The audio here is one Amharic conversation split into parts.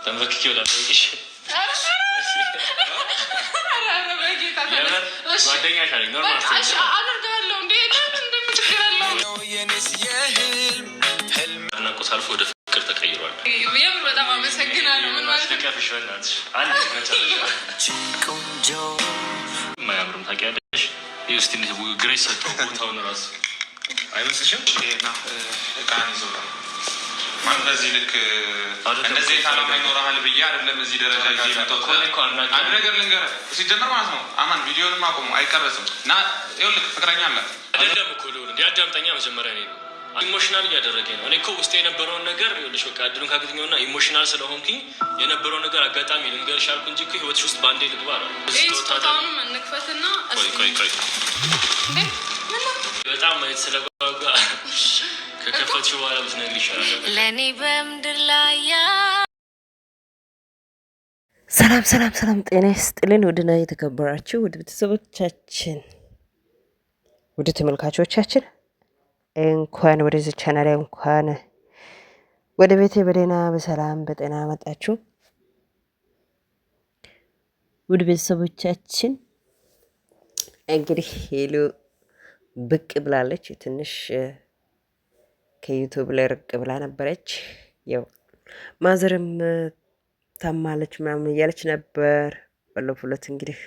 تنفككي ولا تنفكيش ጓደኛ ሻለኝ ኖርማል እሺ አደርጋለሁ እንዴ ለምን እንደምትገራለሁ አድናቆት አልፎ ወደ ፍቅር ተቀይሯል። የምር በጣም አመሰግናለሁ። ምን ማለት ነው? ከፍሽ በእናትሽ አንድ መጨረሻ ቆንጆ ማያምርም ታውቂያለሽ። ይኸውስቲ ግሬስ ሰጠው ቦታውን እራሱ አይመስልሽም? እና ቃን ይዞራ ማን በዚህ ልክ እንደዚህ ታላማ ይኖርሃል ብዬ አይደለም እዚህ ደረጃ ላይ መጥቶ አንድ ነገር ልንገርህ ሲጀመር ማለት ነው። አማን ቪዲዮንም አቆሙ አይቀርጽም እና ይኸውልህ ፍቅረኛ አለ አይደለም እኮ ልውል እንዲያዳምጠኛ መጀመሪያ ነው ኢሞሽናል እያደረገኝ ነው። እኔ እኮ ውስጥ የነበረውን ነገር ይኸውልሽ በቃ እድሉን ካገኘሁና ኢሞሽናል ስለሆንኩኝ የነበረው ነገር አጋጣሚ ልንገርሽ አልኩ እንጂ እኮ ህይወትሽ ውስጥ ባንዴ ልግባ ነው። ስቶታውን እንክፈትና ቆይ በጣም ማለት ስለጓጓ ከከፈትሽ በኋላ ብትነግሪኝ ይሻላል። ለእኔ በምድር ላይ ሰላም ጤና ይስጥልን። ውድና የተከበራችሁ ውድ ቤተሰቦቻችን ውድ ተመልካቾቻችን እንኳን ወደዚህ ቻናል እንኳን ወደ ቤቴ በደህና በሰላም በጤና መጣችሁ። ውድ ቤተሰቦቻችን እንግዲህ ሄሉ ብቅ ብላለች። ትንሽ ከዩቲዩብ ላይ ርቅ ብላ ነበረች። ያው ማዘርም ታማለች ምናምን እያለች ነበር። ባለፈው ዕለት እንግዲህ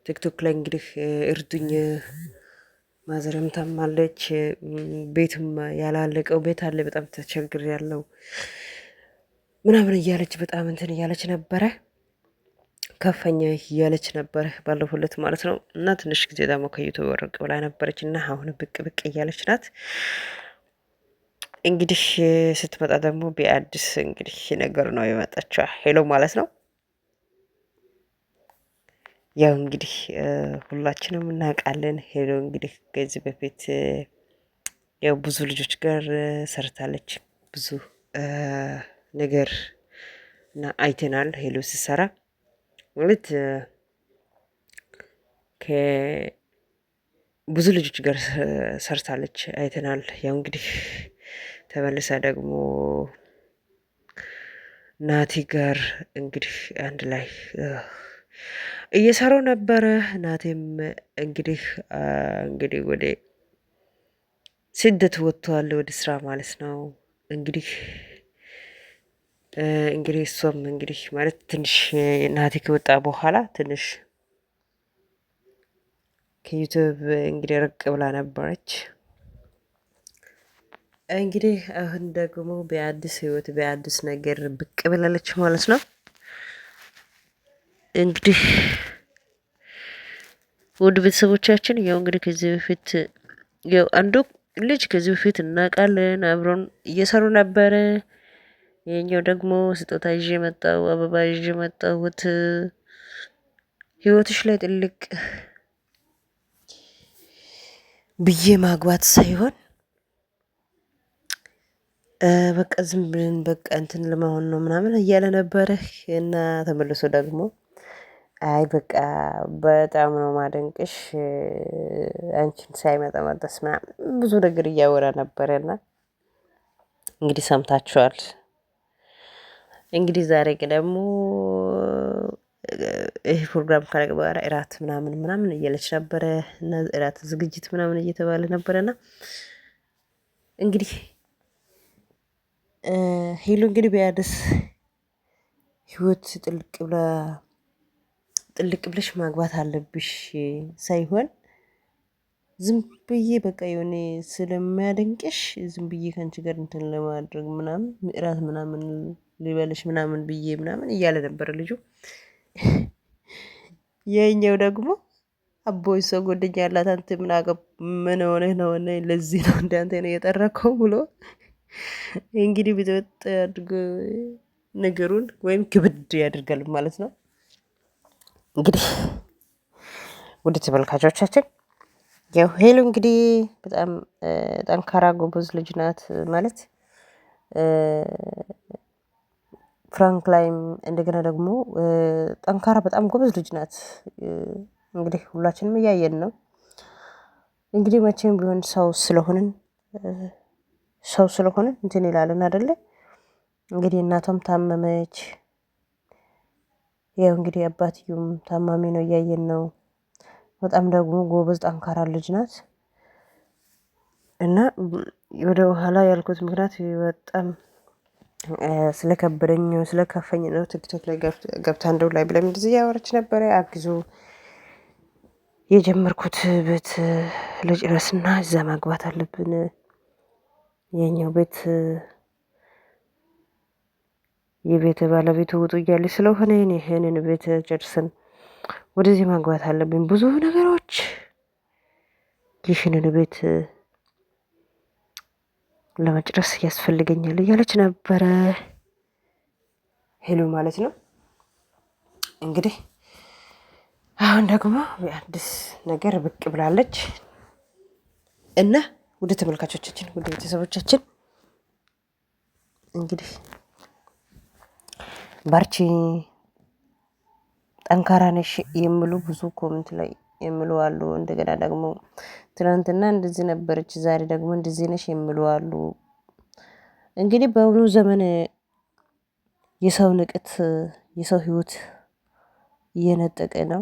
ቲክቶክ ላይ እንግዲህ እርዱኝ ማዘርም ታማለች፣ ቤትም ያላለቀው ቤት አለ፣ በጣም ተቸግር ያለው ምናምን እያለች በጣም እንትን እያለች ነበረ። ከፈኛ እያለች ነበረ ባለፈው ዕለት ማለት ነው። እና ትንሽ ጊዜ ደግሞ ከዩቲዩብ ወርቅ ብላ ነበረች እና አሁን ብቅ እያለች ናት። እንግዲህ ስትመጣ ደግሞ በአዲስ እንግዲህ ነገር ነው የመጣችው ሄሎ ማለት ነው። ያው እንግዲህ ሁላችንም እናውቃለን ሄሎ እንግዲህ ከዚህ በፊት ያው ብዙ ልጆች ጋር ሰርታለች። ብዙ ነገር እና አይተናል። ሄሎ ሲሰራ ማለት ከብዙ ልጆች ጋር ሰርታለች አይተናል። ያው እንግዲህ ተመልሳ ደግሞ ናቲ ጋር እንግዲህ አንድ ላይ እየሰሩ ነበረ። ናቴም እንግዲህ ወደ ስደት ወጥቷል፣ ወደ ስራ ማለት ነው። እንግዲህ እሷም እንግዲህ ማለት ትንሽ ናቴ ከወጣ በኋላ ትንሽ ከዩቲዩብ እንግዲህ ርቅ ብላ ነበረች። እንግዲህ አሁን ደግሞ በአዲስ ህይወት በአዲስ ነገር ብቅ ብላለች ማለት ነው። እንግዲህ ውድ ቤተሰቦቻችን ያው እንግዲህ ከዚህ በፊት ያው አንዱ ልጅ ከዚህ በፊት እናውቃለን፣ አብረን እየሰሩ ነበረ። የኛው ደግሞ ስጦታ ይዤ መጣሁ፣ አበባ ይዤ መጣሁት ህይወትሽ ላይ ጥልቅ ብዬ ማግባት ሳይሆን በቃ ዝም ብለን በቃ እንትን ለመሆን ነው ምናምን እያለ ነበረ እና ተመልሶ ደግሞ አይ በቃ በጣም ነው ማደንቅሽ አንቺን ሳይመጣ መጣስ ምናምን ብዙ ነገር እያወራ ነበረና እንግዲህ ሰምታችኋል። እንግዲህ ዛሬ ደግሞ ይሄ ፕሮግራም ካለቀ በኋላ እራት ምናምን እያለች ነበረ እና እራት ዝግጅት ምናምን እየተባለ ነበረና እንግዲህ ሄሉ እንግዲህ በአዲስ ህይወት ጥልቅ ብለሽ ማግባት አለብሽ ሳይሆን ዝም ብዬ በቃ የሆነ ስለሚያደንቅሽ ዝም ብዬ ከአንቺ ጋር እንትን ለማድረግ ምናምን ምዕራት ምናምን ሊበልሽ ምናምን ብዬ ምናምን እያለ ነበር ልጁ። የኛው ደግሞ አቦይ ሰው ጓደኛ ያላት አንተ ምን ሆነህ ነው ለዚህ ነው እንዳንተ ነው የጠራከው ብሎ እንግዲህ ቢተወጥ አድርጎ ነገሩን ወይም ክብድ ያደርጋል ማለት ነው። እንግዲህ ወደ ተመልካቾቻችን ያው ሄሉ እንግዲህ በጣም ጠንካራ ጎበዝ ልጅ ናት ማለት ፍራንክ ላይም እንደገና ደግሞ ጠንካራ በጣም ጎበዝ ልጅ ናት። እንግዲህ ሁላችንም እያየን ነው። እንግዲህ መቼም ቢሆን ሰው ስለሆንን እንትን ይላልን አይደለ? እንግዲህ እናቷም ታመመች። ያው እንግዲህ አባትየውም ታማሚ ነው፣ እያየን ነው። በጣም ደግሞ ጎበዝ ጠንካራ ልጅ ናት። እና ወደ ኋላ ያልኩት ምክንያት በጣም ስለከበደኝ ስለከፈኝ ነው። ቲክቶክ ላይ ገብታ እንደው ላይ ብለም እንደዚህ ያወረች ነበረ። አግዞ የጀመርኩት ቤት ልጨርስና እዛ ማግባት አለብን። የኛው ቤት የቤት ባለቤቱ ውጡ እያለች ስለሆነ ይሄንን ቤት ጨርሰን ወደዚህ ማግባት አለብን። ብዙ ነገሮች ይህንን ቤት ለመጨረስ ያስፈልገኛል እያለች ነበረ ሄሉ ማለት ነው። እንግዲህ አሁን ደግሞ በአዲስ ነገር ብቅ ብላለች እና ወደ ተመልካቾቻችን ወደ ቤተሰቦቻችን እንግዲህ ባርቺ ጠንካራ ነሽ የሚሉ ብዙ ኮሜንት ላይ የሚሉ አሉ። እንደገና ደግሞ ትናንትና እንደዚህ ነበረች ዛሬ ደግሞ እንደዚህ ነሽ የሚሉ አሉ። እንግዲህ በአሁኑ ዘመን የሰው ንቀት የሰው ህይወት እየነጠቀ ነው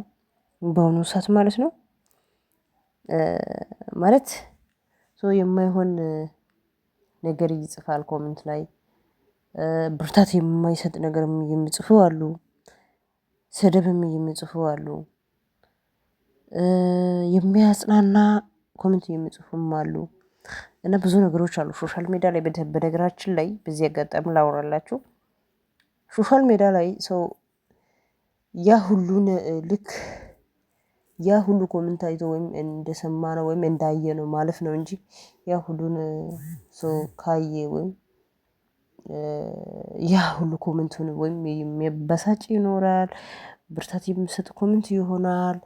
በአሁኑ ሰዓት ማለት ነው። ማለት ሰው የማይሆን ነገር ይጽፋል ኮሜንት ላይ ብርታት የማይሰጥ ነገርም የሚጽፉ አሉ። ስድብም የሚጽፉ አሉ። የሚያጽናና ኮሜንት የሚጽፉም አሉ። እና ብዙ ነገሮች አሉ ሶሻል ሚዲያ ላይ በነገራችን ላይ በዚህ አጋጣሚ ላወራላችሁ። ሶሻል ሚዲያ ላይ ሰው ያ ሁሉን ልክ ያ ሁሉ ኮሜንት አይቶ ወይም እንደሰማ ነው ወይም እንዳየ ነው ማለፍ ነው እንጂ ያ ሁሉን ሰው ካየ ወይም ያ ሁሉ ኮሜንቱን ወይም የሚያበሳጭ ይኖራል፣ ብርታት የሚሰጥ ኮሜንት ይሆናል።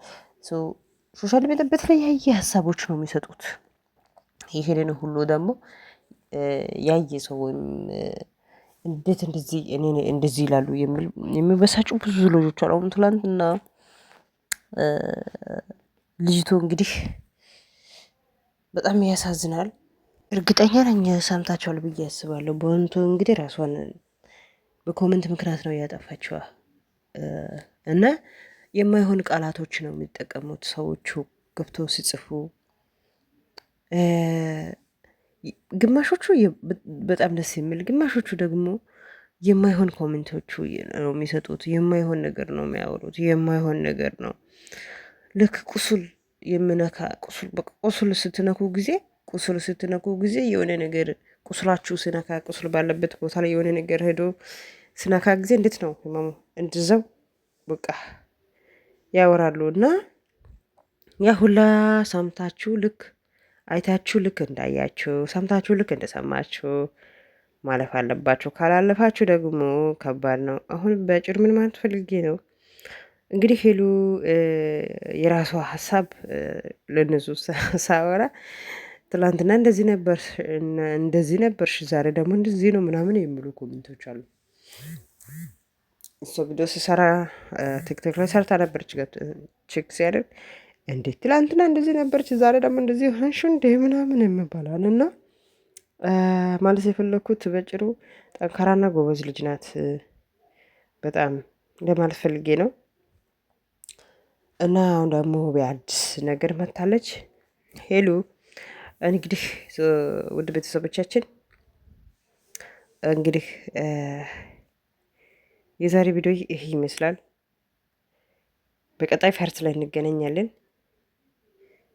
ሶሻል ሚዲያ በተለያየ ሀሳቦች ነው የሚሰጡት። ይሄንን ሁሉ ደግሞ ያየ ሰው ወይም እንዴት እንደዚህ እኔ እንደዚህ ይላሉ የሚበሳጩ ብዙ ልጆች አሉ። አሁን ትላንትና ልጅቱ እንግዲህ በጣም ያሳዝናል። እርግጠኛ ነኝ ሰምታችኋል ብዬ አስባለሁ። በእውነቱ እንግዲህ ራሷን በኮመንት ምክንያት ነው ያጠፋችዋ እና የማይሆን ቃላቶች ነው የሚጠቀሙት ሰዎቹ ገብተው ሲጽፉ። ግማሾቹ በጣም ደስ የሚል ግማሾቹ ደግሞ የማይሆን ኮሜንቶቹ ነው የሚሰጡት። የማይሆን ነገር ነው የሚያወሩት። የማይሆን ነገር ነው ልክ ቁስል የምነካ ቁስል ስትነኩ ጊዜ የሆነ ነገር ቁስላችሁ ስነካ ቁስል ባለበት ቦታ ላይ የሆነ ነገር ሄዶ ስነካ ጊዜ እንዴት ነው ህመሙ እንደዛው በቃ ያወራሉ። እና ያ ሁላ ሰምታችሁ ልክ አይታችሁ ልክ እንዳያችሁ ሰምታችሁ ልክ እንደሰማችሁ ማለፍ አለባችሁ። ካላለፋችሁ ደግሞ ከባድ ነው። አሁን በአጭሩ ምን ማለት ፈልጌ ነው እንግዲህ ሄሉ የራሷ ሀሳብ ለነሱ ሳወራ ትላንትና እንደዚህ ነበርሽ ዛሬ ደግሞ እንደዚህ ነው ምናምን የሚሉ ኮሜንቶች አሉ። እሷ ቪዲዮ ሲሰራ ቲክቶክ ላይ ሰርታ ነበረች ቼክ ሲያደርግ እንዴት ትላንትና እንደዚህ ነበረች ዛሬ ደግሞ እንደዚህ ሆንሽ እንዴ ምናምን የሚባላል። እና ማለት የፈለኩት በጭሩ ጠንካራና ጎበዝ ልጅ ናት በጣም ለማለት ፈልጌ ነው። እና አሁን ደግሞ በአዲስ ነገር መታለች ሄሉ። እንግዲህ ውድ ቤተሰቦቻችን እንግዲህ የዛሬ ቪዲዮ ይሄ ይመስላል። በቀጣይ ፓርት ላይ እንገናኛለን።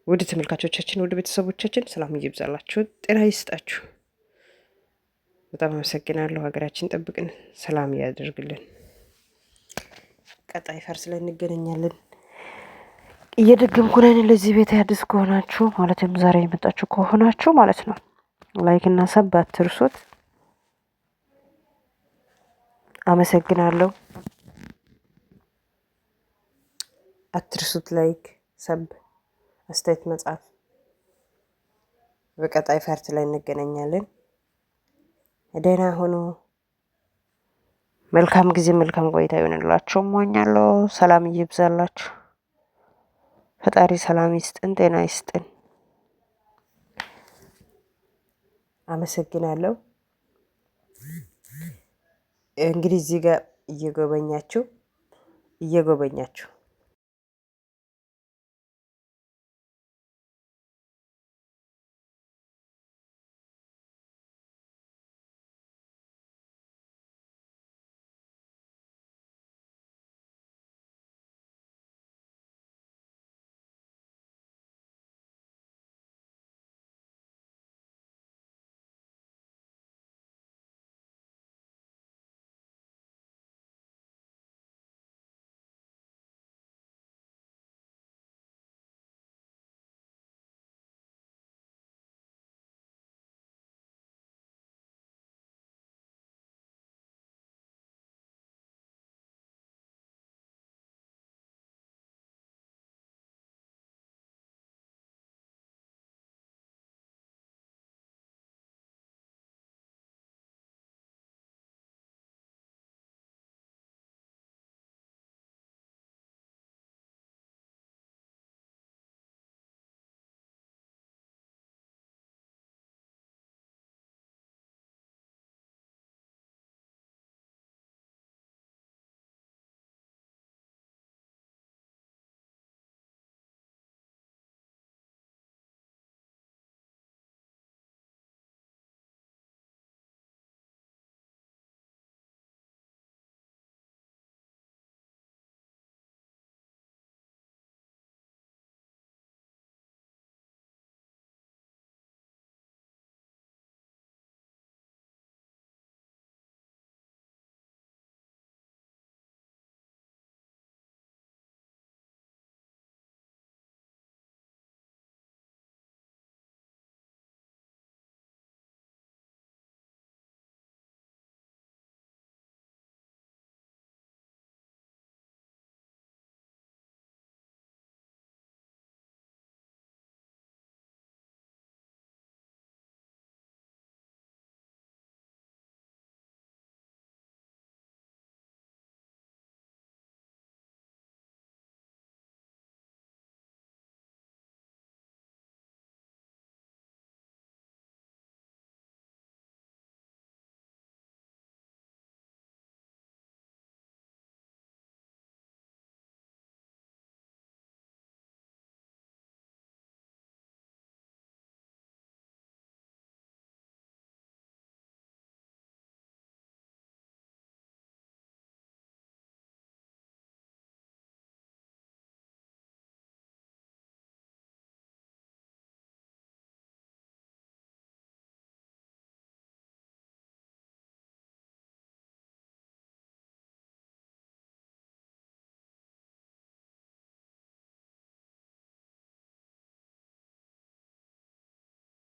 ውድ ተመልካቾቻችን፣ ውድ ቤተሰቦቻችን ሰላም ይብዛላችሁ፣ ጤና ይስጣችሁ። በጣም አመሰግናለሁ። ሀገራችን ጠብቅን፣ ሰላም ያደርግልን። ቀጣይ ፓርት ላይ እንገናኛለን። እየደገምኩ ነኝ። ለዚህ ቤት አዲስ ከሆናችሁ ማለትም ዛሬ የመጣችሁ ከሆናችሁ ማለት ነው ላይክ እና ሰብ አትርሱት። አመሰግናለሁ። አትርሱት ላይክ ሰብ አስተያየት መጻፍ። በቀጣይ ፓርት ላይ እንገናኛለን። ደህና ሆኖ መልካም ጊዜ መልካም ቆይታ ይሆንላችሁ እመኛለሁ። ሰላም ይብዛላችሁ። ፈጣሪ ሰላም ይስጥን፣ ጤና ይስጥን። አመሰግናለሁ። እንግዲህ እዚህ ጋር እየጎበኛችሁ